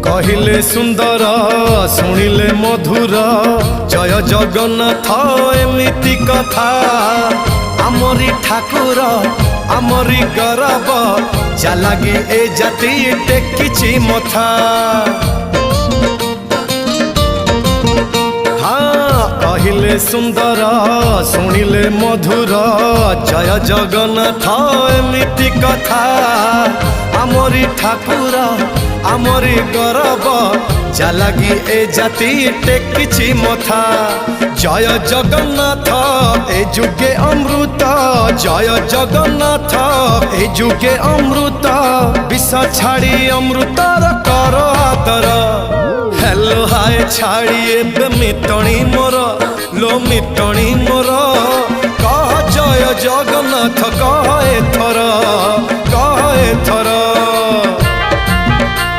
कहिले सुंदर शुणिले मधुर जय जगन्नाथ एमिति कथा आमरी ठाकुर आमरी गौरव जालागी ए जाति टेकिछि मथा। हाँ कहिले सुंदर शुणिले मधुर जय जगन्नाथ एमिति कथा आमरी ठाकुर आमरी गौरव जालागी ए जाति टेकिछि मथा। जय जगन्नाथ ए जुगे अमृत जय जगन्नाथ ए जुगे अमृत विष छाड़ी अमृतर कर आदर। हेलो हाय छाड़ी एबे मिटणी मोर लो मिटणी मोर कह जय जगन्नाथ कह